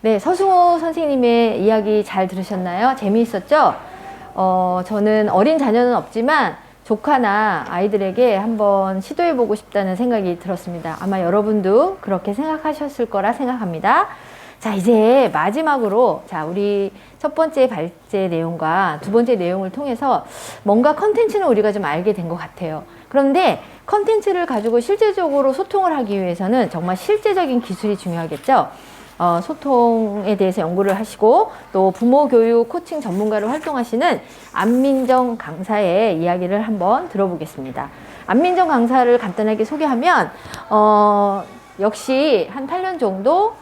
네, 서승호 선생님의 이야기 잘 들으셨나요? 재미있었죠? 저는 어린 자녀는 없지만 조카나 아이들에게 한번 시도해보고 싶다는 생각이 들었습니다. 아마 여러분도 그렇게 생각하셨을 거라 생각합니다. 자, 이제 마지막으로, 자, 우리 첫 번째 발제 내용과 두 번째 내용을 통해서 뭔가 컨텐츠는 우리가 좀 알게 된 것 같아요. 그런데 컨텐츠를 가지고 실제적으로 소통을 하기 위해서는 정말 실제적인 기술이 중요하겠죠? 소통에 대해서 연구를 하시고 또 부모 교육 코칭 전문가로 활동하시는 안민정 강사의 이야기를 한번 들어보겠습니다. 안민정 강사를 간단하게 소개하면 역시 한 8년 정도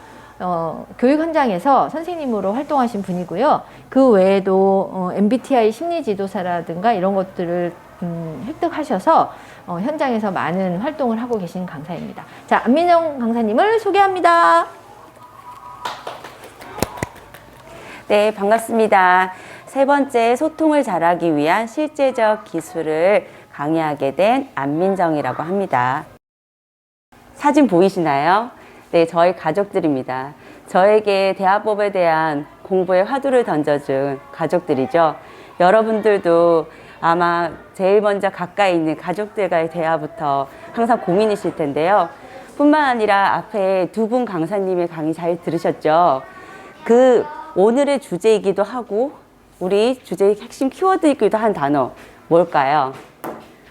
교육 현장에서 선생님으로 활동하신 분이고요. 그 외에도 MBTI 심리지도사라든가 이런 것들을 획득하셔서 현장에서 많은 활동을 하고 계신 강사입니다. 자, 안민정 강사님을 소개합니다. 네, 반갑습니다. 세 번째, 소통을 잘하기 위한 실제적 기술을 강의하게 된 안민정이라고 합니다. 사진 보이시나요? 네, 저희 가족들입니다. 저에게 대화법에 대한 공부의 화두를 던져준 가족들이죠. 여러분들도 아마 제일 먼저 가까이 있는 가족들과의 대화부터 항상 고민이실 텐데요. 뿐만 아니라 앞에 두 분 강사님의 강의 잘 들으셨죠? 오늘의 주제이기도 하고 우리 주제의 핵심 키워드이기도 한 단어 뭘까요?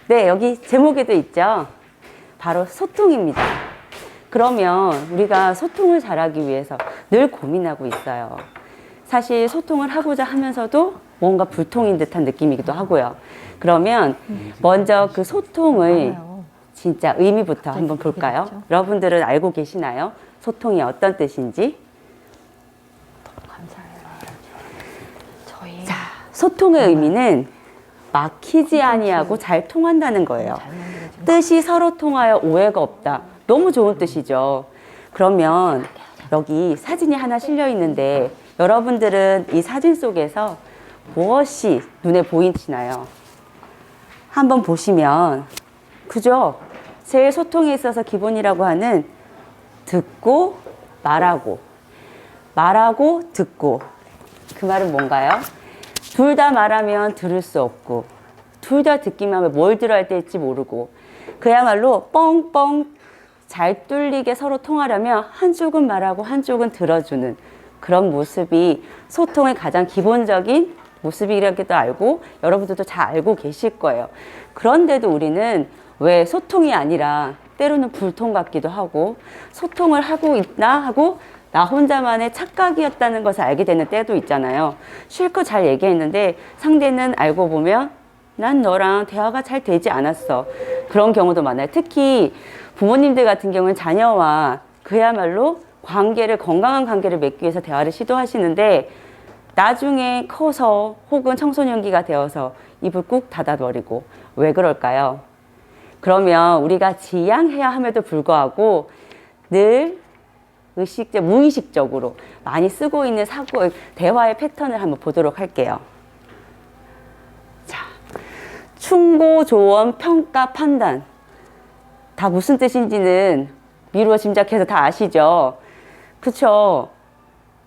네, 여기 제목에도 있죠. 바로 소통입니다. 그러면 우리가 소통을 잘하기 위해서 늘 고민하고 있어요. 사실 소통을 하고자 하면서도 뭔가 불통인 듯한 느낌이기도 하고요. 그러면 먼저 그 소통의 진짜 의미부터 한번 볼까요? 여러분들은 알고 계시나요? 소통이 어떤 뜻인지? 자, 소통의 의미는 막히지 아니하고 잘 통한다는 거예요. 뜻이 서로 통하여 오해가 없다. 너무 좋은 뜻이죠. 그러면 여기 사진이 하나 실려 있는데 여러분들은 이 사진 속에서 무엇이 눈에 보이시나요? 한번 보시면 그죠? 제일 소통에 있어서 기본이라고 하는 듣고 말하고 듣고 그 말은 뭔가요? 둘 다 말하면 들을 수 없고 둘 다 듣기만 하면 뭘 들어야 될지 모르고 그야말로 뻥뻥 잘 뚫리게 서로 통하려면 한쪽은 말하고 한쪽은 들어주는 그런 모습이 소통의 가장 기본적인 모습이라고도 알고 여러분들도 잘 알고 계실 거예요. 그런데도 우리는 왜 소통이 아니라 때로는 불통 같기도 하고 소통을 하고 있나 하고 나 혼자만의 착각이었다는 것을 알게 되는 때도 있잖아요. 실컷 잘 얘기했는데 상대는 알고 보면 난 너랑 대화가 잘 되지 않았어. 그런 경우도 많아요. 특히 부모님들 같은 경우는 자녀와 그야말로 건강한 관계를 맺기 위해서 대화를 시도하시는데 나중에 커서 혹은 청소년기가 되어서 입을 꾹 닫아버리고 왜 그럴까요? 그러면 우리가 지양해야 함에도 불구하고 늘 무의식적으로 많이 쓰고 있는 대화의 패턴을 한번 보도록 할게요. 자, 충고, 조언, 평가, 판단. 다 무슨 뜻인지는 미루어 짐작해서 다 아시죠? 그쵸?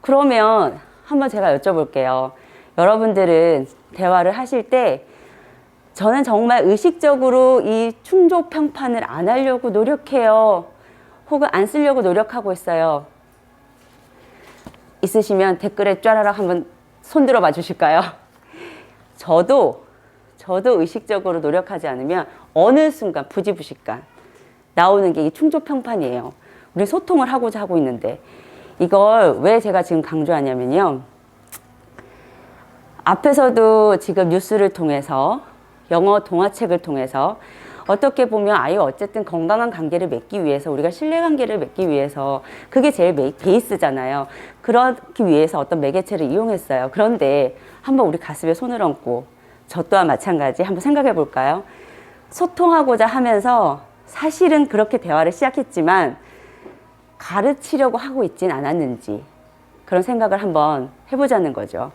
그러면 한번 제가 여쭤볼게요. 여러분들은 대화를 하실 때 저는 정말 의식적으로 이 충족 평판을 안 하려고 노력해요. 혹은 안 쓰려고 노력하고 있어요. 있으시면 댓글에 쫘라락 한번 손 들어 봐 주실까요? 저도 의식적으로 노력하지 않으면 어느 순간 부지부식간 나오는 게 이 충족 평판이에요. 우리 소통을 하고자 하고 있는데 이걸 왜 제가 지금 강조하냐면요. 앞에서도 지금 뉴스를 통해서 영어 동화책을 통해서 어떻게 보면 아이와 어쨌든 건강한 관계를 맺기 위해서 우리가 신뢰관계를 맺기 위해서 그게 제일 베이스잖아요. 그러기 위해서 어떤 매개체를 이용했어요. 그런데 한번 우리 가슴에 손을 얹고 저 또한 마찬가지 한번 생각해 볼까요? 소통하고자 하면서 사실은 그렇게 대화를 시작했지만 가르치려고 하고 있진 않았는지 그런 생각을 한번 해보자는 거죠.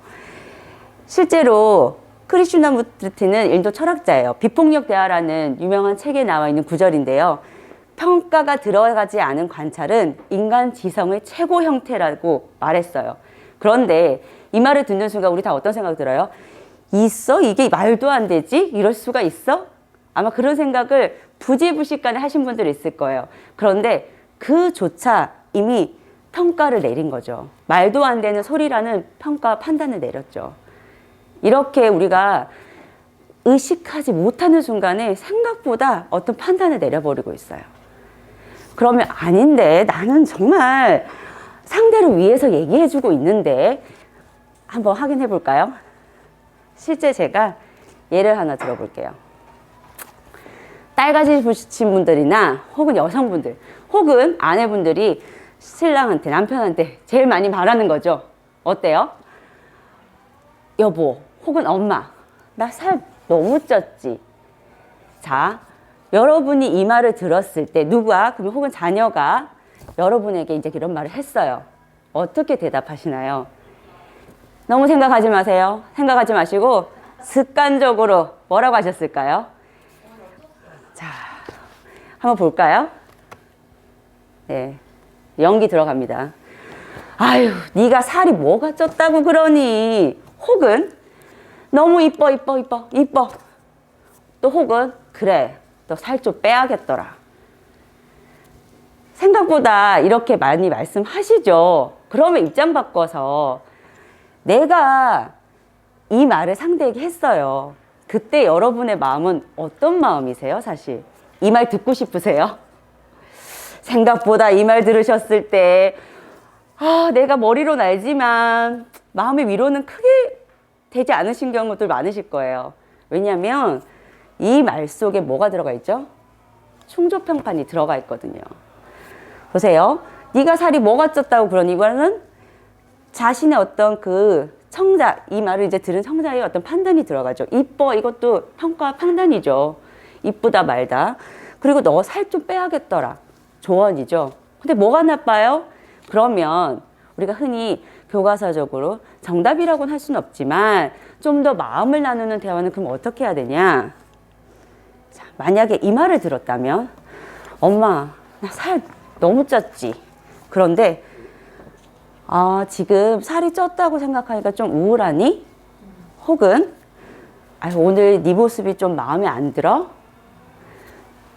실제로 크리슈나무르티는 인도 철학자예요. 비폭력 대화라는 유명한 책에 나와 있는 구절인데요. 평가가 들어가지 않은 관찰은 인간 지성의 최고 형태라고 말했어요. 그런데 이 말을 듣는 순간 우리 다 어떤 생각 들어요? 있어? 이게 말도 안 되지? 이럴 수가 있어? 아마 그런 생각을 부지부식간에 하신 분들이 있을 거예요. 그런데 그조차 이미 평가를 내린 거죠. 말도 안 되는 소리라는 평가 판단을 내렸죠. 이렇게 우리가 의식하지 못하는 순간에 생각보다 어떤 판단을 내려버리고 있어요. 그러면 아닌데 나는 정말 상대를 위해서 얘기해주고 있는데 한번 확인해 볼까요? 실제 제가 예를 하나 들어볼게요. 딸 가지신 분들이나 혹은 여성분들 혹은 아내분들이 신랑한테 남편한테 제일 많이 말하는 거죠. 어때요? 여보 혹은 엄마 나 살 너무 쪘지. 자, 여러분이 이 말을 들었을 때 누가 그러면 혹은 자녀가 여러분에게 이제 이런 말을 했어요. 어떻게 대답하시나요? 너무 생각하지 마세요. 생각하지 마시고 습관적으로 뭐라고 하셨을까요? 자, 한번 볼까요? 네, 연기 들어갑니다. 아유, 네가 살이 뭐가 쪘다고 그러니? 혹은 너무 이뻐. 또 혹은 그래, 너 살 좀 빼야겠더라. 생각보다 이렇게 많이 말씀하시죠. 그러면 입장 바꿔서 내가 이 말을 상대에게 했어요. 그때 여러분의 마음은 어떤 마음이세요, 사실? 이 말 듣고 싶으세요? 생각보다 이 말 들으셨을 때, 내가 머리로는 알지만 마음의 위로는 크게 되지 않으신 경우들 많으실 거예요. 왜냐하면 이 말 속에 뭐가 들어가 있죠? 충족평판이 들어가 있거든요. 보세요. 네가 살이 뭐가 쪘다고 그러니 이거는 자신의 어떤 그 청자, 이 말을 이제 들은 청자의 어떤 판단이 들어가죠. 이뻐, 이것도 평가 판단이죠. 이쁘다 말다. 그리고 너 살 좀 빼야겠더라. 조언이죠. 근데 뭐가 나빠요? 그러면 우리가 흔히 교과서적으로 정답이라고는 할 수는 없지만 좀 더 마음을 나누는 대화는 그럼 어떻게 해야 되냐? 자, 만약에 이 말을 들었다면 엄마, 나 살 너무 쪘지. 그런데 지금 살이 쪘다고 생각하니까 좀 우울하니? 혹은 오늘 네 모습이 좀 마음에 안 들어?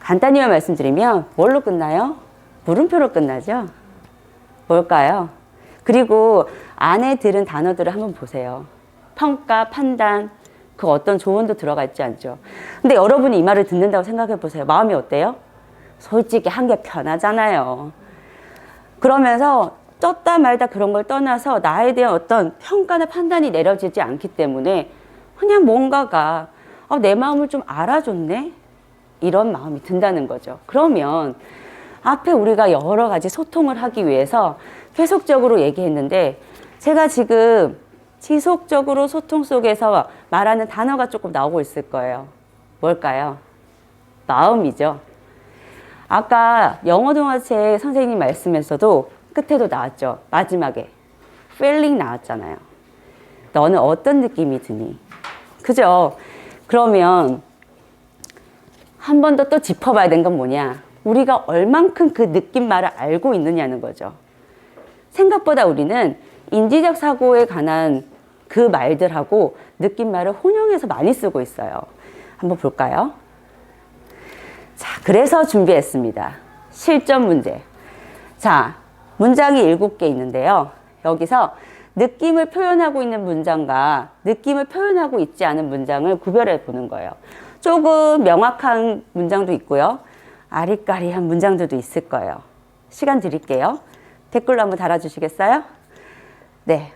간단히만 말씀드리면 뭘로 끝나요? 물음표로 끝나죠? 뭘까요? 그리고 안에 들은 단어들을 한번 보세요. 평가, 판단, 그 어떤 조언도 들어가 있지 않죠? 근데 여러분이 이 말을 듣는다고 생각해 보세요. 마음이 어때요? 솔직히 한 게 편하잖아요. 그러면서 쪘다 말다 그런 걸 떠나서 나에 대한 어떤 평가나 판단이 내려지지 않기 때문에 그냥 뭔가가 내 마음을 좀 알아줬네? 이런 마음이 든다는 거죠. 그러면 앞에 우리가 여러 가지 소통을 하기 위해서 계속적으로 얘기했는데 제가 지금 지속적으로 소통 속에서 말하는 단어가 조금 나오고 있을 거예요. 뭘까요? 마음이죠. 아까 영어 동화책 선생님 말씀에서도 끝에도 나왔죠. 마지막에 feeling 나왔잖아요. 너는 어떤 느낌이 드니? 그죠? 그러면 한 번 더 또 짚어봐야 되는 건 뭐냐? 우리가 얼만큼 그 느낌말을 알고 있느냐는 거죠. 생각보다 우리는 인지적 사고에 관한 그 말들하고 느낌말을 혼용해서 많이 쓰고 있어요. 한번 볼까요? 자, 그래서 준비했습니다. 실전 문제. 자, 문장이 7개 있는데요. 여기서 느낌을 표현하고 있는 문장과 느낌을 표현하고 있지 않은 문장을 구별해 보는 거예요. 조금 명확한 문장도 있고요. 아리까리한 문장들도 있을 거예요. 시간 드릴게요. 댓글로 한번 달아주시겠어요? 네.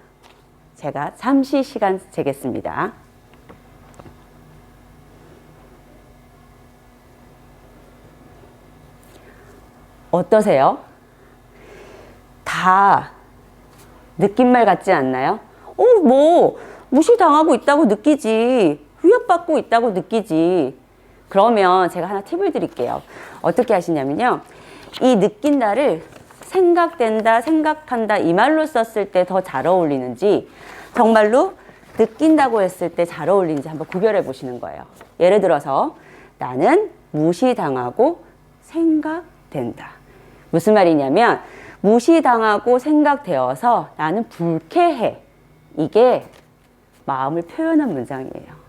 제가 잠시 시간 재겠습니다. 어떠세요? 다 느낌말 같지 않나요? 무시당하고 있다고 느끼지. 위협받고 있다고 느끼지. 그러면 제가 하나 팁을 드릴게요. 어떻게 하시냐면요. 이 느낀다를 생각된다, 생각한다 이 말로 썼을 때 더 잘 어울리는지 정말로 느낀다고 했을 때 잘 어울리는지 한번 구별해 보시는 거예요. 예를 들어서 나는 무시당하고 된다. 무슨 말이냐면 무시당하고 생각되어서 나는 불쾌해. 이게 마음을 표현한 문장이에요.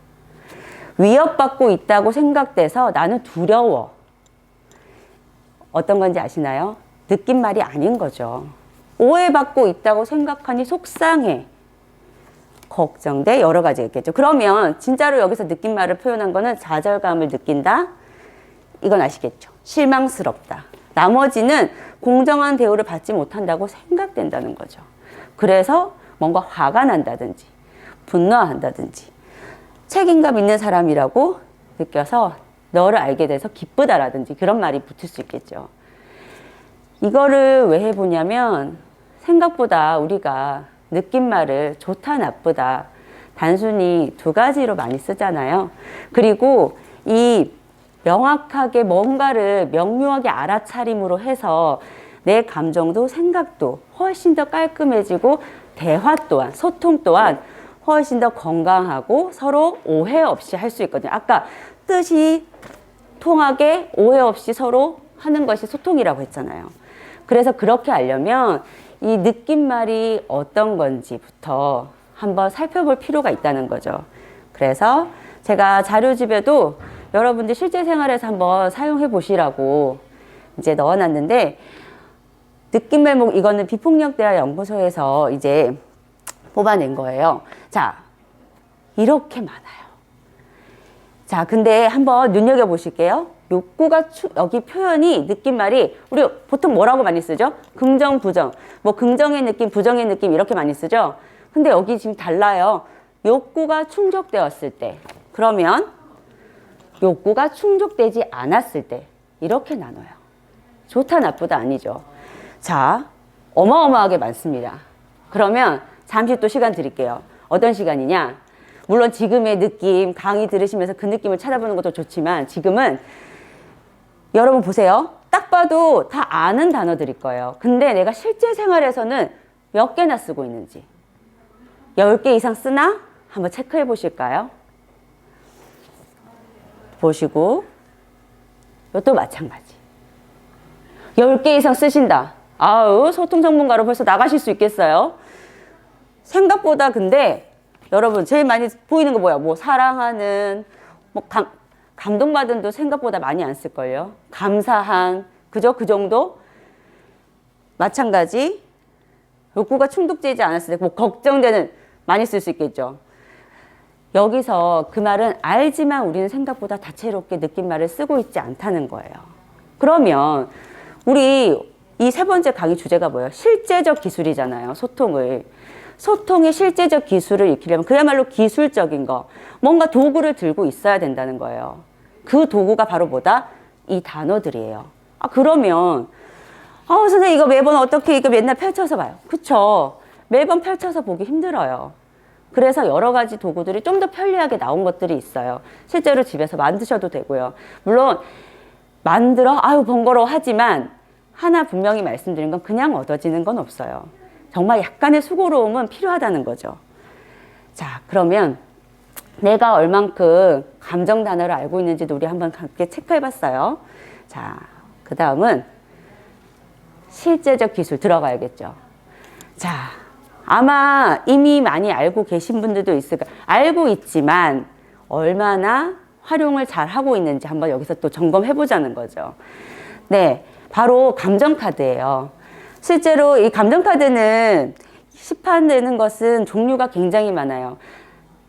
위협받고 있다고 생각돼서 나는 두려워. 어떤 건지 아시나요? 느낌말이 아닌 거죠. 오해받고 있다고 생각하니 속상해. 걱정돼. 여러 가지 있겠죠. 그러면 진짜로 여기서 느낌말을 표현한 거는 좌절감을 느낀다. 이건 아시겠죠? 실망스럽다. 나머지는 공정한 대우를 받지 못한다고 생각된다는 거죠. 그래서 뭔가 화가 난다든지 분노한다든지 책임감 있는 사람이라고 느껴서 너를 알게 돼서 기쁘다라든지 그런 말이 붙을 수 있겠죠. 이거를 왜 해보냐면 생각보다 우리가 느낌말을 좋다 나쁘다 단순히 두 가지로 많이 쓰잖아요. 그리고 이 명확하게 뭔가를 명료하게 알아차림으로 해서 내 감정도 생각도 훨씬 더 깔끔해지고 대화 또한 소통 또한 훨씬 더 건강하고 서로 오해 없이 할 수 있거든요. 아까 뜻이 통하게 오해 없이 서로 하는 것이 소통이라고 했잖아요. 그래서 그렇게 하려면 이 느낌말이 어떤 건지부터 한번 살펴볼 필요가 있다는 거죠. 그래서 제가 자료집에도 여러분들 실제 생활에서 한번 사용해 보시라고 이제 넣어놨는데 느낌말 이거는 비폭력대화연구소에서 이제 뽑아낸 거예요. 자, 이렇게 많아요. 자, 근데 한번 눈여겨보실게요. 욕구가 여기 표현이 느낌말이 우리 보통 뭐라고 많이 쓰죠? 긍정, 부정. 뭐 긍정의 느낌, 부정의 느낌 이렇게 많이 쓰죠? 근데 여기 지금 달라요. 욕구가 충족되었을 때. 그러면 욕구가 충족되지 않았을 때. 이렇게 나눠요. 좋다, 나쁘다 아니죠. 자, 어마어마하게 많습니다. 그러면 잠시 또 시간 드릴게요. 어떤 시간이냐? 물론 지금의 느낌, 강의 들으시면서 그 느낌을 찾아보는 것도 좋지만 지금은 여러분 보세요. 딱 봐도 다 아는 단어들일 거예요. 근데 내가 실제 생활에서는 몇 개나 쓰고 있는지 10개 이상 쓰나? 한번 체크해 보실까요? 보시고 이것도 마찬가지. 10개 이상 쓰신다. 아우, 소통 전문가로 벌써 나가실 수 있겠어요? 생각보다 근데 여러분 제일 많이 보이는 거 뭐야? 뭐 사랑하는, 뭐 감동받은도 생각보다 많이 안 쓸걸요. 감사한, 그죠? 그 정도? 마찬가지. 욕구가 충족되지 않았을 때, 뭐 걱정되는 많이 쓸 수 있겠죠. 여기서 그 말은 알지만 우리는 생각보다 다채롭게 느낌말을 쓰고 있지 않다는 거예요. 그러면 우리 이 세 번째 강의 주제가 뭐예요? 실제적 기술이잖아요. 소통의 실제적 기술을 익히려면 그야말로 기술적인 거, 뭔가 도구를 들고 있어야 된다는 거예요. 그 도구가 바로 뭐다? 이 단어들이에요. 아, 그러면 선생님 이거 매번 어떻게 이거 맨날 펼쳐서 봐요. 그쵸? 매번 펼쳐서 보기 힘들어요. 그래서 여러 가지 도구들이 좀 더 편리하게 나온 것들이 있어요. 실제로 집에서 만드셔도 되고요. 물론 아유 번거로워 하지만 하나 분명히 말씀드린 건 그냥 얻어지는 건 없어요. 정말 약간의 수고로움은 필요하다는 거죠. 자, 그러면 내가 얼만큼 감정 단어를 알고 있는지도 우리 한번 함께 체크해 봤어요. 자, 그 다음은 실제적 기술 들어가야겠죠. 자, 아마 이미 많이 알고 계신 분들도 있을 거예요. 알고 있지만 얼마나 활용을 잘 하고 있는지 한번 여기서 또 점검해 보자는 거죠. 네, 바로 감정카드예요. 실제로 이 감정카드는 시판되는 것은 종류가 굉장히 많아요.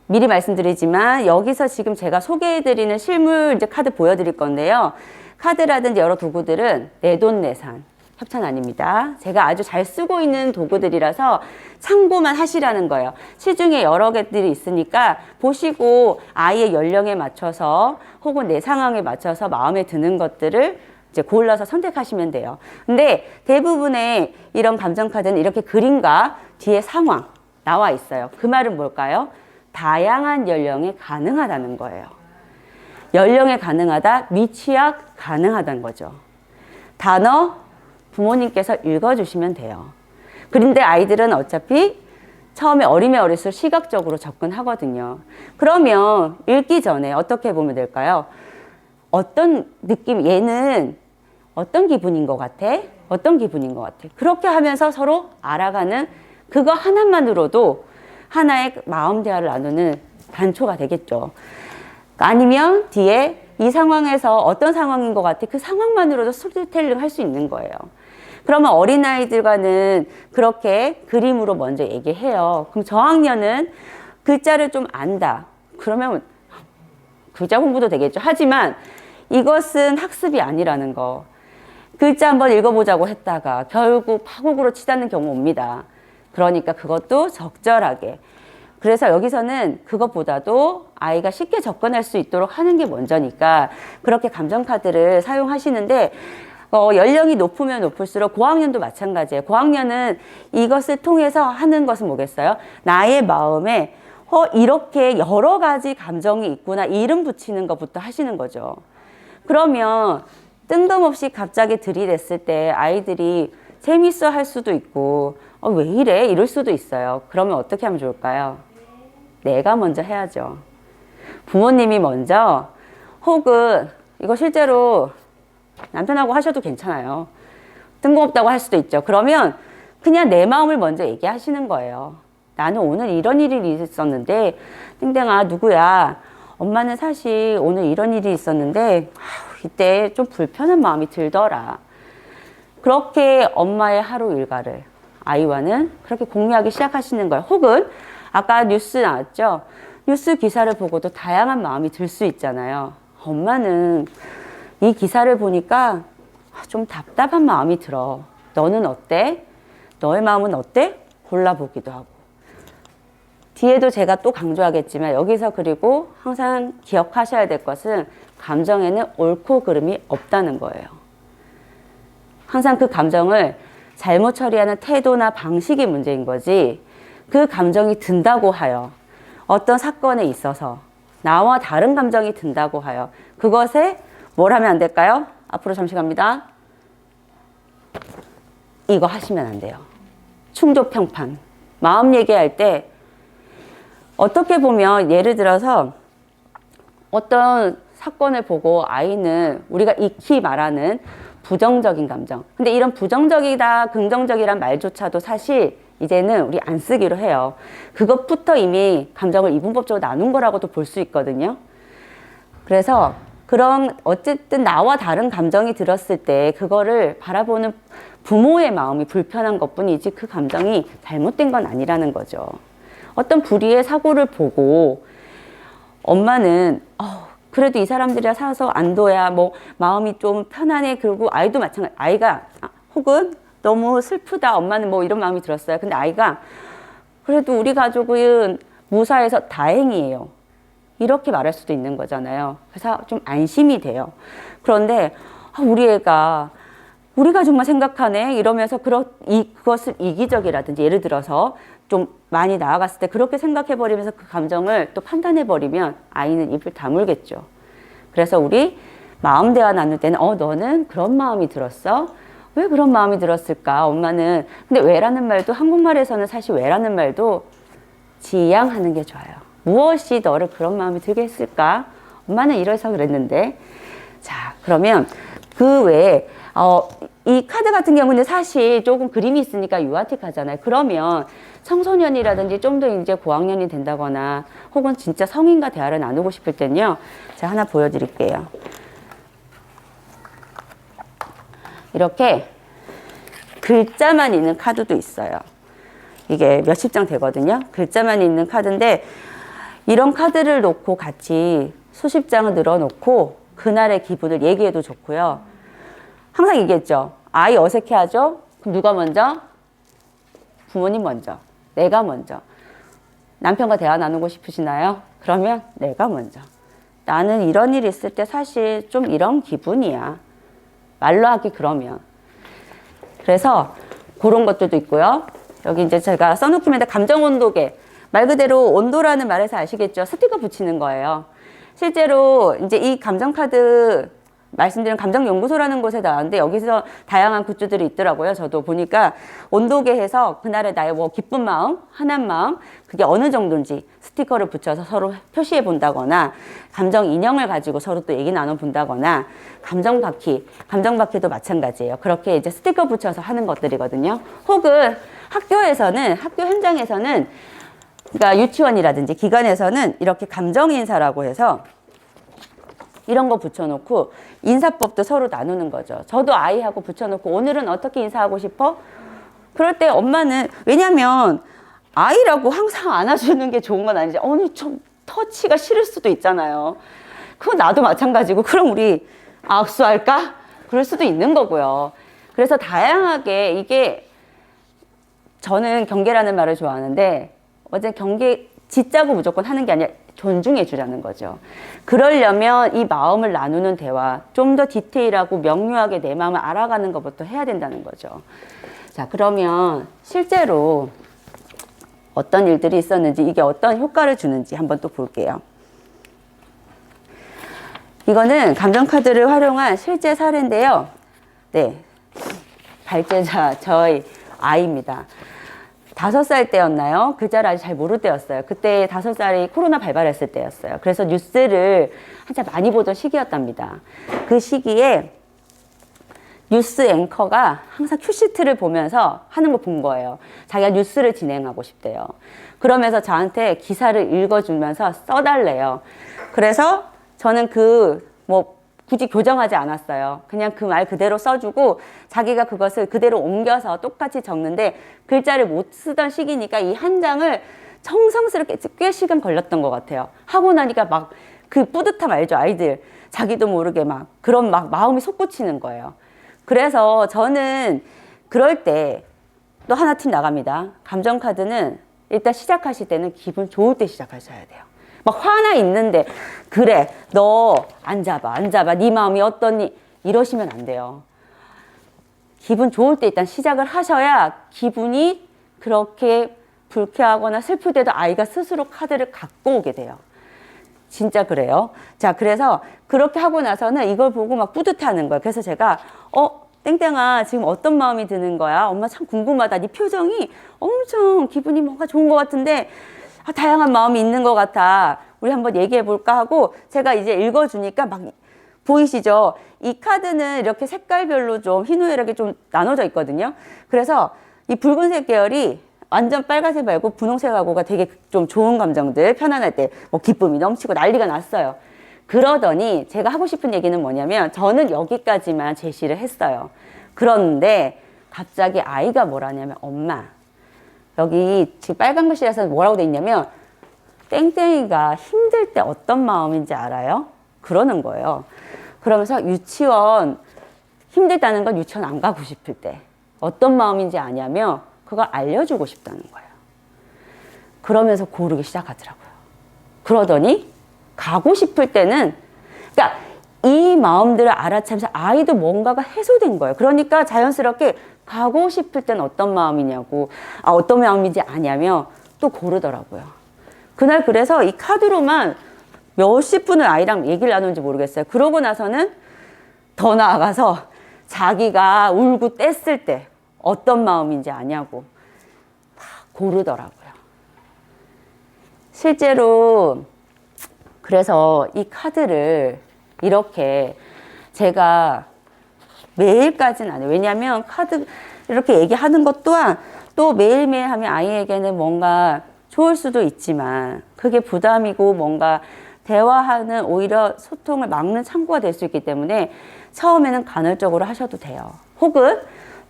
미리 말씀드리지만 여기서 지금 제가 소개해드리는 실물 이제 카드 보여드릴 건데요. 카드라든지 여러 도구들은 내돈내산 협찬 아닙니다. 제가 아주 잘 쓰고 있는 도구들이라서 참고만 하시라는 거예요. 시중에 여러 개들이 있으니까 보시고 아이의 연령에 맞춰서 혹은 내 상황에 맞춰서 마음에 드는 것들을 이제 골라서 선택하시면 돼요. 근데 대부분의 이런 감정카드는 이렇게 그림과 뒤에 상황 나와 있어요. 그 말은 뭘까요? 다양한 연령에 가능하다는 거예요. 연령에 가능하다, 미취학 가능하다는 거죠. 단어 부모님께서 읽어주시면 돼요. 그런데 아이들은 어차피 처음에 어리면 어릴수록 시각적으로 접근하거든요. 그러면 읽기 전에 어떻게 보면 될까요? 어떤 느낌, 얘는 어떤 기분인 것 같아? 어떤 기분인 것 같아? 그렇게 하면서 서로 알아가는 그거 하나만으로도 하나의 마음 대화를 나누는 단초가 되겠죠. 아니면 뒤에 이 상황에서 어떤 상황인 것 같아? 그 상황만으로도 스토리텔링 할 수 있는 거예요. 그러면 어린아이들과는 그렇게 그림으로 먼저 얘기해요. 그럼 저학년은 글자를 좀 안다. 그러면 글자 공부도 되겠죠. 하지만 이것은 학습이 아니라는 거. 글자 한번 읽어보자고 했다가 결국 파국으로 치닫는 경우 옵니다. 그러니까 그것도 적절하게. 그래서 여기서는 그것보다도 아이가 쉽게 접근할 수 있도록 하는 게 먼저니까 그렇게 감정카드를 사용하시는데 연령이 높으면 높을수록 고학년도 마찬가지예요. 고학년은 이것을 통해서 하는 것은 뭐겠어요? 나의 마음에 이렇게 여러 가지 감정이 있구나 이름 붙이는 것부터 하시는 거죠. 그러면 뜬금없이 갑자기 들이댔을 때 아이들이 재밌어 할 수도 있고 왜 이래? 이럴 수도 있어요. 그러면 어떻게 하면 좋을까요? 내가 먼저 해야죠. 부모님이 먼저 혹은 이거 실제로 남편하고 하셔도 괜찮아요. 뜬금없다고 할 수도 있죠. 그러면 그냥 내 마음을 먼저 얘기하시는 거예요. 나는 오늘 이런 일이 있었는데 땡땡아 누구야? 엄마는 사실 오늘 이런 일이 있었는데 이때 좀 불편한 마음이 들더라. 그렇게 엄마의 하루 일과를 아이와는 그렇게 공유하기 시작하시는 거예요. 혹은 아까 뉴스 나왔죠? 뉴스 기사를 보고도 다양한 마음이 들 수 있잖아요. 엄마는 이 기사를 보니까 좀 답답한 마음이 들어. 너는 어때? 너의 마음은 어때? 골라보기도 하고. 뒤에도 제가 또 강조하겠지만 여기서 그리고 항상 기억하셔야 될 것은 감정에는 옳고 그름이 없다는 거예요. 항상 그 감정을 잘못 처리하는 태도나 방식이 문제인 거지 그 감정이 든다고 하여 어떤 사건에 있어서 나와 다른 감정이 든다고 하여 그것에 뭘 하면 안 될까요? 앞으로 잠시 갑니다. 이거 하시면 안 돼요. 충족평판. 마음 얘기할 때 어떻게 보면 예를 들어서 어떤 사건을 보고 아이는 우리가 익히 말하는 부정적인 감정. 근데 이런 부정적이다, 긍정적이란 말조차도 사실 이제는 우리 안 쓰기로 해요. 그것부터 이미 감정을 이분법적으로 나눈 거라고도 볼 수 있거든요. 그래서 그런 어쨌든 나와 다른 감정이 들었을 때 그거를 바라보는 부모의 마음이 불편한 것뿐이지 그 감정이 잘못된 건 아니라는 거죠. 어떤 불의의 사고를 보고 엄마는 그래도 이 사람들이랑 살아서 안도야 뭐 마음이 좀 편안해. 그리고 아이도 마찬가지. 아이가 혹은 너무 슬프다. 엄마는 뭐 이런 마음이 들었어요. 근데 아이가 그래도 우리 가족은 무사해서 다행이에요. 이렇게 말할 수도 있는 거잖아요. 그래서 좀 안심이 돼요. 그런데 우리 애가 우리 가족만 생각하네 이러면서 그것을 이기적이라든지 예를 들어서 좀 많이 나아갔을 때 그렇게 생각해버리면서 그 감정을 또 판단해버리면 아이는 입을 다물겠죠. 그래서 우리 마음 대화 나눌 때는 너는 그런 마음이 들었어? 왜 그런 마음이 들었을까? 엄마는 근데 왜라는 말도 한국말에서는 사실 왜라는 말도 지양하는 게 좋아요. 무엇이 너를 그런 마음이 들게 했을까? 엄마는 이래서 그랬는데 자 그러면 그 외에 이 카드 같은 경우는 사실 조금 그림이 있으니까 유아틱하잖아요. 그러면 청소년이라든지 좀 더 이제 고학년이 된다거나 혹은 진짜 성인과 대화를 나누고 싶을 땐요. 제가 하나 보여드릴게요. 이렇게 글자만 있는 카드도 있어요. 이게 몇십 장 되거든요. 글자만 있는 카드인데 이런 카드를 놓고 같이 수십 장을 늘어놓고 그날의 기분을 얘기해도 좋고요. 항상 얘기했죠. 아이 어색해하죠? 그럼 누가 먼저? 부모님 먼저. 내가 먼저. 남편과 대화 나누고 싶으시나요? 그러면 내가 먼저. 나는 이런 일이 있을 때 사실 좀 이런 기분이야. 말로 하기 그러면. 그래서 그런 것들도 있고요. 여기 이제 제가 써놓고 있는데 감정 온도계. 말 그대로 온도라는 말에서 아시겠죠? 스티커 붙이는 거예요. 실제로 이제 이 감정 카드 말씀드린 감정연구소라는 곳에 나왔는데 여기서 다양한 굿즈들이 있더라고요. 저도 보니까 온도계에서 그날의 나의 뭐 기쁜 마음, 화난 마음, 그게 어느 정도인지 스티커를 붙여서 서로 표시해 본다거나, 감정 인형을 가지고 서로 또 얘기 나눠 본다거나, 감정바퀴도 마찬가지예요. 그렇게 이제 스티커 붙여서 하는 것들이거든요. 혹은 학교 현장에서는, 그러니까 유치원이라든지 기관에서는 이렇게 감정인사라고 해서 이런 거 붙여놓고 인사법도 서로 나누는 거죠. 저도 아이하고 붙여놓고 오늘은 어떻게 인사하고 싶어? 그럴 때 엄마는, 왜냐면 아이라고 항상 안아주는 게 좋은 건 아니지. 오늘 좀 터치가 싫을 수도 있잖아요. 그건 나도 마찬가지고, 그럼 우리 악수할까? 그럴 수도 있는 거고요. 그래서 다양하게, 이게 저는 경계라는 말을 좋아하는데, 어제 경계 짓자고 무조건 하는 게 아니라 존중해 주라는 거죠. 그러려면 이 마음을 나누는 대화, 좀 더 디테일하고 명료하게 내 마음을 알아가는 것부터 해야 된다는 거죠. 자, 그러면 실제로 어떤 일들이 있었는지, 이게 어떤 효과를 주는지 한번 또 볼게요. 이거는 감정카드를 활용한 실제 사례인데요. 네, 발제자 저희 아이입니다. 5살 때였나요? 글자를 아직 잘 모를 때였어요. 그때 5살이 코로나 발발했을 때였어요. 그래서 뉴스를 한참 많이 보던 시기였답니다. 그 시기에 뉴스 앵커가 항상 큐시트를 보면서 하는 거 본 거예요. 자기가 뉴스를 진행하고 싶대요. 그러면서 저한테 기사를 읽어주면서 써달래요. 그래서 저는 굳이 교정하지 않았어요. 그냥 그 말 그대로 써주고 자기가 그것을 그대로 옮겨서 똑같이 적는데 글자를 못 쓰던 시기니까 이 한 장을 정성스럽게 꽤 시간 걸렸던 것 같아요. 하고 나니까 막 그 뿌듯함 알죠? 아이들. 자기도 모르게 막 그런 막 마음이 솟구치는 거예요. 그래서 저는 그럴 때 또 하나 팁 나갑니다. 감정카드는 일단 시작하실 때는 기분 좋을 때 시작하셔야 돼요. 막 화나 있는데, 그래, 너 앉아봐, 네 마음이 어떠니? 이러시면 안 돼요. 기분 좋을 때 일단 시작을 하셔야 기분이 그렇게 불쾌하거나 슬플 때도 아이가 스스로 카드를 갖고 오게 돼요. 진짜 그래요. 자, 그래서 그렇게 하고 나서는 이걸 보고 막 뿌듯해하는 거예요. 그래서 제가 땡땡아 지금 어떤 마음이 드는 거야? 엄마 참 궁금하다. 네 표정이 엄청 기분이 뭔가 좋은 것 같은데 다양한 마음이 있는 것 같아. 우리 한번 얘기해 볼까 하고 제가 이제 읽어주니까 막 보이시죠? 이 카드는 이렇게 색깔별로 좀 희노애락이 좀 나눠져 있거든요. 그래서 이 붉은색 계열이 완전 빨간색 말고 분홍색하고가 되게 좀 좋은 감정들, 편안할 때 뭐 기쁨이 넘치고 난리가 났어요. 그러더니 제가 하고 싶은 얘기는 뭐냐면 저는 여기까지만 제시를 했어요. 그런데 갑자기 아이가 뭐라냐면 엄마, 여기 지금 빨간 글씨라서 뭐라고 돼 있냐면 땡땡이가 힘들 때 어떤 마음인지 알아요? 그러는 거예요. 그러면서 유치원 힘들다는 건 유치원 안 가고 싶을 때 어떤 마음인지 아냐면 그걸 알려주고 싶다는 거예요. 그러면서 고르기 시작하더라고요. 그러더니 가고 싶을 때는, 그러니까 이 마음들을 알아차면서 아이도 뭔가가 해소된 거예요. 그러니까 자연스럽게 가고 싶을 때는 어떤 마음이냐고, 어떤 마음인지 아냐며 또 고르더라고요. 그날 그래서 이 카드로만 몇십 분을 아이랑 얘기를 나누는지 모르겠어요. 그러고 나서는 더 나아가서 자기가 울고 뗐을 때 어떤 마음인지 아냐고 막 고르더라고요. 실제로 그래서 이 카드를 이렇게 제가 매일까지는 안 해요. 왜냐하면 카드 이렇게 얘기하는 것 또한 또 매일매일 하면 아이에게는 뭔가 좋을 수도 있지만 그게 부담이고 뭔가 대화하는 오히려 소통을 막는 창구가 될 수 있기 때문에 처음에는 간헐적으로 하셔도 돼요. 혹은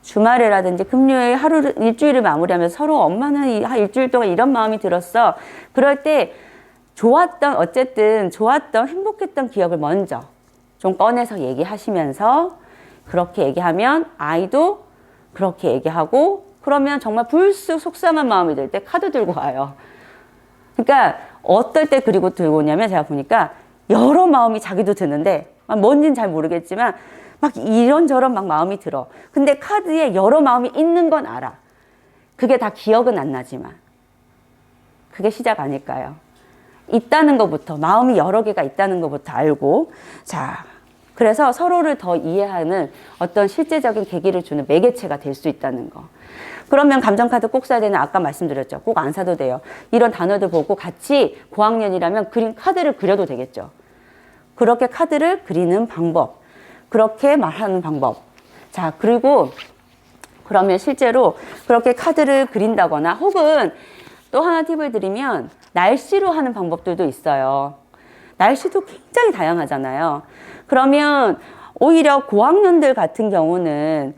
주말에라든지 금요일 일주일을 마무리하면서 서로 엄마는 일주일 동안 이런 마음이 들었어. 그럴 때 어쨌든 좋았던 행복했던 기억을 먼저 좀 꺼내서 얘기하시면서 그렇게 얘기하면 아이도 그렇게 얘기하고 그러면 정말 불쑥 속상한 마음이 들 때 카드 들고 와요. 그러니까 어떨 때 그리고 들고 오냐면 제가 보니까 여러 마음이 자기도 드는데 뭔지는 잘 모르겠지만 막 이런저런 막 마음이 들어. 근데 카드에 여러 마음이 있는 건 알아. 그게 다 기억은 안 나지만 그게 시작 아닐까요? 있다는 것부터, 마음이 여러 개가 있다는 것부터 알고, 자, 그래서 서로를 더 이해하는 어떤 실제적인 계기를 주는 매개체가 될 수 있다는 거. 그러면 감정카드 꼭 써야 되는, 아까 말씀드렸죠. 꼭 안 사도 돼요. 이런 단어들 보고 같이 고학년이라면 그린 카드를 그려도 되겠죠. 그렇게 카드를 그리는 방법, 그렇게 말하는 방법. 자, 그리고 그러면 실제로 그렇게 카드를 그린다거나, 혹은 또 하나 팁을 드리면 날씨로 하는 방법들도 있어요. 날씨도 굉장히 다양하잖아요. 그러면 오히려 고학년들 같은 경우는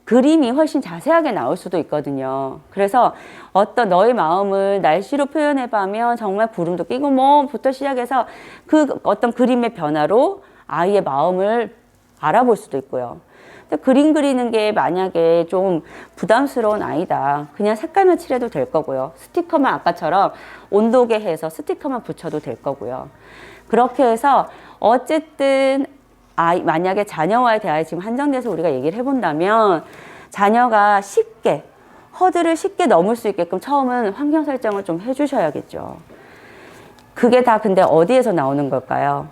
그림이 훨씬 자세하게 나올 수도 있거든요. 그래서 어떤 너의 마음을 날씨로 표현해보면 정말 구름도 끼고 뭐부터 시작해서 그 어떤 그림의 변화로 아이의 마음을 알아볼 수도 있고요. 근데 그림 그리는 게 만약에 좀 부담스러운 아이다, 그냥 색깔만 칠해도 될 거고요. 스티커만 아까처럼 온도계 해서 스티커만 붙여도 될 거고요. 그렇게 해서 어쨌든 만약에 자녀와의 대화에 지금 한정돼서 우리가 얘기를 해본다면, 자녀가 쉽게 허들을 쉽게 넘을 수 있게끔 처음은 환경 설정을 좀 해주셔야겠죠. 그게 다 근데 어디에서 나오는 걸까요?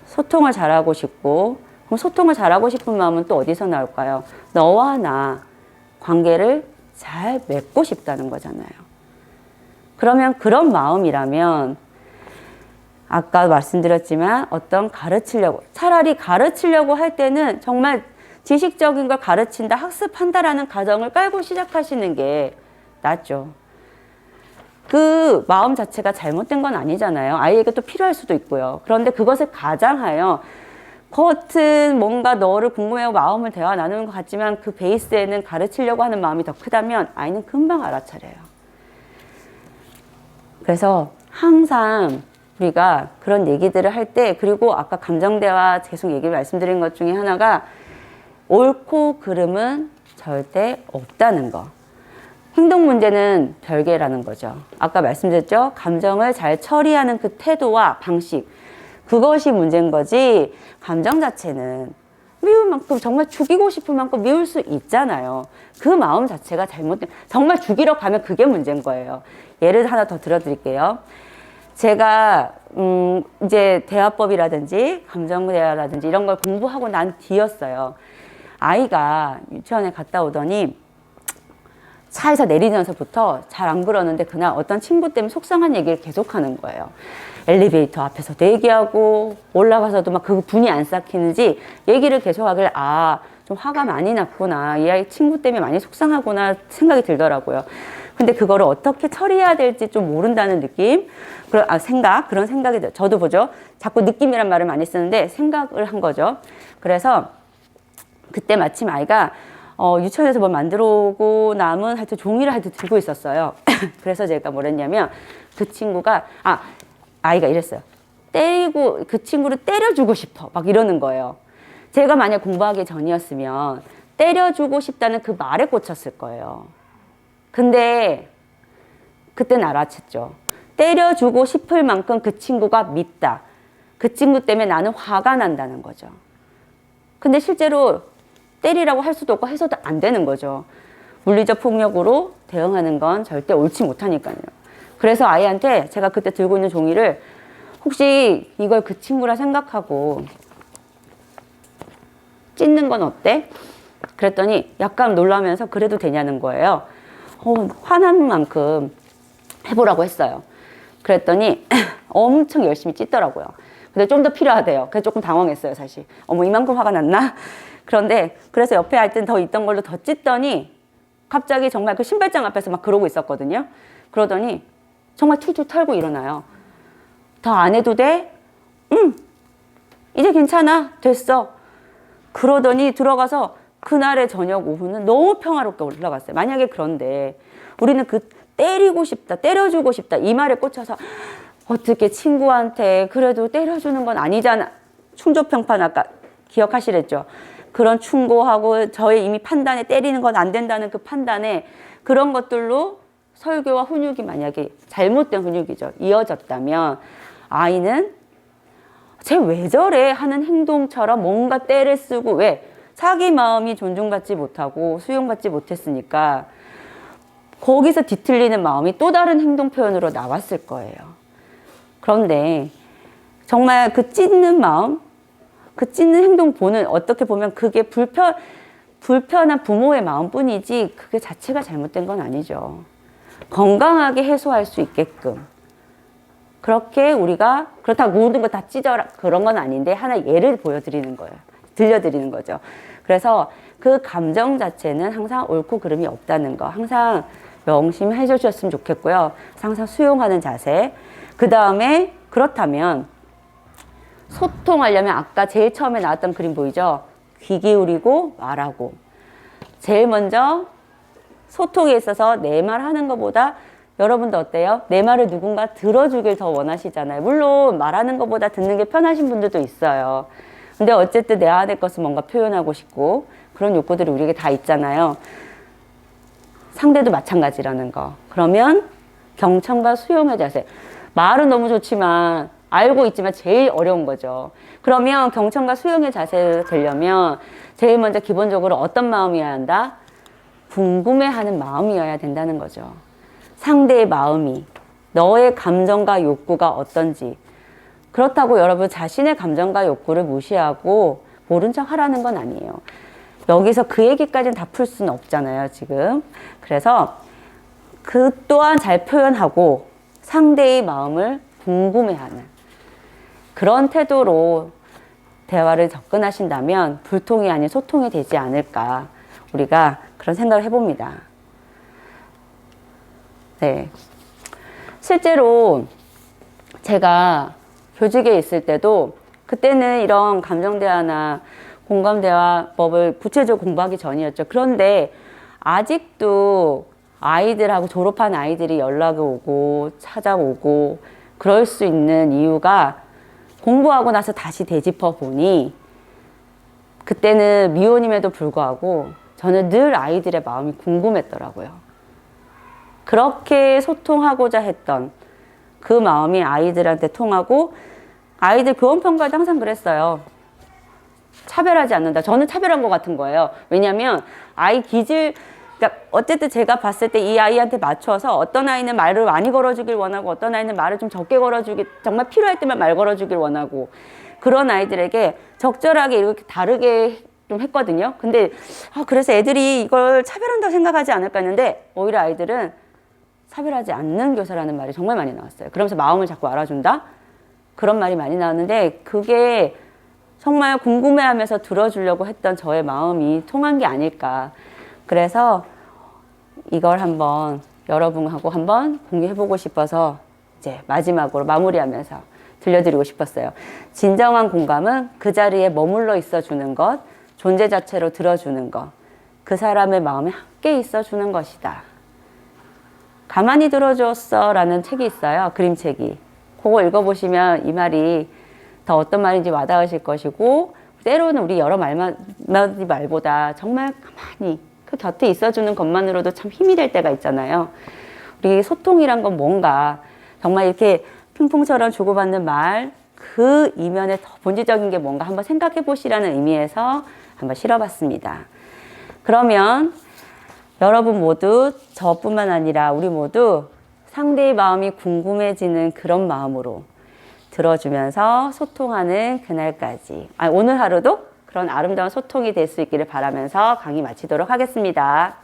소통을 잘하고 싶고, 그럼 소통을 잘하고 싶은 마음은 또 어디서 나올까요? 너와 나 관계를 잘 맺고 싶다는 거잖아요. 그러면 그런 마음이라면 아까 말씀드렸지만 어떤 차라리 가르치려고 할 때는 정말 지식적인 걸 가르친다, 학습한다라는 가정을 깔고 시작하시는 게 낫죠. 그 마음 자체가 잘못된 건 아니잖아요. 아이에게 또 필요할 수도 있고요. 그런데 그것을 가장하여 겉은 뭔가 너를 궁금해하고 마음을 대화 나누는 것 같지만 그 베이스에는 가르치려고 하는 마음이 더 크다면 아이는 금방 알아차려요. 그래서 항상 우리가 그런 얘기들을 할 때, 그리고 아까 감정대화 계속 말씀드린 것 중에 하나가 옳고 그름은 절대 없다는 거. 행동 문제는 별개라는 거죠. 아까 말씀드렸죠? 감정을 잘 처리하는 그 태도와 방식, 그것이 문제인 거지 감정 자체는 미울 만큼, 정말 죽이고 싶을 만큼 미울 수 있잖아요. 그 마음 자체가 잘못된, 정말 죽이러 가면 그게 문제인 거예요. 예를 하나 더 들어드릴게요. 제가 이제 대화법이라든지 감정대화라든지 이런 걸 공부하고 난 뒤였어요. 아이가 유치원에 갔다 오더니 차에서 내리면서부터 잘 안 그러는데 그날 어떤 친구 때문에 속상한 얘기를 계속하는 거예요. 엘리베이터 앞에서 대기하고 올라가서도 막 그 분이 안 삭히는지 얘기를 계속하길래, 좀 화가 많이 났구나, 이 아이 친구 때문에 많이 속상하구나 생각이 들더라고요. 근데 그거를 어떻게 처리해야 될지 좀 모른다는 느낌, 그런 생각이 들어요. 저도 보죠. 자꾸 느낌이란 말을 많이 쓰는데 생각을 한 거죠. 그래서 그때 마침 아이가 유치원에서 뭘 만들어 오고 남은 하여튼 종이를 하여튼 들고 있었어요. 그래서 제가 뭘 했냐면, 그 친구가, 아이가 이랬어요. 그 친구를 때려주고 싶어. 막 이러는 거예요. 제가 만약 공부하기 전이었으면 때려주고 싶다는 그 말에 꽂혔을 거예요. 근데 그땐 알아챘죠. 때려주고 싶을 만큼 그 친구가 밉다. 그 친구 때문에 나는 화가 난다는 거죠. 근데 실제로 때리라고 할 수도 없고 해서도 안 되는 거죠. 물리적 폭력으로 대응하는 건 절대 옳지 못하니까요. 그래서 아이한테 제가 그때 들고 있는 종이를, 혹시 이걸 그 친구라 생각하고 찢는 건 어때? 그랬더니 약간 놀라면서 그래도 되냐는 거예요. 화난 만큼 해보라고 했어요. 그랬더니 엄청 열심히 찢더라고요. 근데 좀 더 필요하대요. 그래서 조금 당황했어요, 사실. 이만큼 화가 났나? 그래서 옆에 할 땐 더 있던 걸로 더 찢더니 갑자기 정말 그 신발장 앞에서 막 그러고 있었거든요. 그러더니 정말 툴툴 털고 일어나요. 더 안 해도 돼? 이제 괜찮아. 됐어. 그러더니 들어가서 그날의 저녁 오후는 너무 평화롭게 올라갔어요. 만약에 그런데 우리는 그 때리고 싶다, 때려주고 싶다 이 말에 꽂혀서 어떻게 친구한테 그래도 때려주는 건 아니잖아. 충조평판 아까 기억하시랬죠? 그런 충고하고 저의 이미 판단에 때리는 건 안 된다는 그 판단에 그런 것들로 설교와 훈육이 만약에 잘못된 훈육이죠. 이어졌다면 아이는 쟤 왜 저래 하는 행동처럼 뭔가 때를 쓰고, 왜? 자기 마음이 존중받지 못하고 수용받지 못했으니까 거기서 뒤틀리는 마음이 또 다른 행동 표현으로 나왔을 거예요. 그런데 정말 그 찢는 마음, 그 찢는 행동 보는, 어떻게 보면 그게 불편한 부모의 마음뿐이지 그게 자체가 잘못된 건 아니죠. 건강하게 해소할 수 있게끔. 그렇게 우리가 그렇다고 모든 거 다 찢어라 그런 건 아닌데 하나 예를 보여드리는 거예요. 들려드리는 거죠. 그래서 그 감정 자체는 항상 옳고 그름이 없다는 거 항상 명심해 주셨으면 좋겠고요. 항상 수용하는 자세. 그 다음에 그렇다면 소통하려면 아까 제일 처음에 나왔던 그림 보이죠? 귀 기울이고 말하고. 제일 먼저 소통에 있어서 내 말 하는 것보다 여러분도 어때요? 내 말을 누군가 들어주길 더 원하시잖아요. 물론 말하는 것보다 듣는 게 편하신 분들도 있어요. 근데 어쨌든 내 안의 것을 뭔가 표현하고 싶고 그런 욕구들이 우리에게 다 있잖아요. 상대도 마찬가지라는 거. 그러면 경청과 수용의 자세. 말은 너무 좋지만 알고 있지만 제일 어려운 거죠. 그러면 경청과 수용의 자세가 되려면 제일 먼저 기본적으로 어떤 마음이어야 한다? 궁금해하는 마음이어야 된다는 거죠. 상대의 마음이, 너의 감정과 욕구가 어떤지. 그렇다고 여러분 자신의 감정과 욕구를 무시하고 모른 척 하라는 건 아니에요. 여기서 그 얘기까지는 다 풀 수는 없잖아요, 지금. 그래서 그 또한 잘 표현하고 상대의 마음을 궁금해하는 그런 태도로 대화를 접근하신다면 불통이 아닌 소통이 되지 않을까. 우리가 그런 생각을 해봅니다. 네. 실제로 제가 교직에 있을 때도 그때는 이런 감정대화나 공감대화법을 구체적으로 공부하기 전이었죠. 그런데 아직도 아이들하고 졸업한 아이들이 연락이 오고 찾아오고 그럴 수 있는 이유가 공부하고 나서 다시 되짚어 보니 그때는 미혼임에도 불구하고 저는 늘 아이들의 마음이 궁금했더라고요. 그렇게 소통하고자 했던 그 마음이 아이들한테 통하고 아이들 교원평가도 항상 그랬어요. 차별하지 않는다. 저는 차별한 것 같은 거예요. 왜냐하면 아이 기질, 그러니까 어쨌든 제가 봤을 때 이 아이한테 맞춰서 어떤 아이는 말을 많이 걸어주길 원하고 어떤 아이는 말을 좀 적게 걸어주길, 정말 필요할 때만 말 걸어주길 원하고 그런 아이들에게 적절하게 이렇게 다르게 좀 했거든요. 근데 그래서 애들이 이걸 차별한다고 생각하지 않을까 했는데 오히려 아이들은 차별하지 않는 교사라는 말이 정말 많이 나왔어요. 그러면서 마음을 자꾸 알아준다? 그런 말이 많이 나왔는데 그게 정말 궁금해하면서 들어주려고 했던 저의 마음이 통한 게 아닐까. 그래서 이걸 한번 여러분하고 한번 공유해보고 싶어서 이제 마지막으로 마무리하면서 들려드리고 싶었어요. 진정한 공감은 그 자리에 머물러 있어주는 것, 존재 자체로 들어주는 것, 그 사람의 마음에 함께 있어주는 것이다. 가만히 들어줬어 라는 책이 있어요. 그림책이. 그거 읽어보시면 이 말이 더 어떤 말인지 와닿으실 것이고 때로는 우리 여러 말마디 말보다 정말 가만히 그 곁에 있어주는 것만으로도 참 힘이 될 때가 있잖아요. 우리 소통이란 건 뭔가 정말 이렇게 핑퐁처럼 주고받는 말 그 이면에 더 본질적인 게 뭔가 한번 생각해 보시라는 의미에서 한번 실어봤습니다. 그러면 여러분 모두 저뿐만 아니라 우리 모두 상대의 마음이 궁금해지는 그런 마음으로 들어주면서 소통하는 그날까지 오늘 하루도 그런 아름다운 소통이 될 수 있기를 바라면서 강의 마치도록 하겠습니다.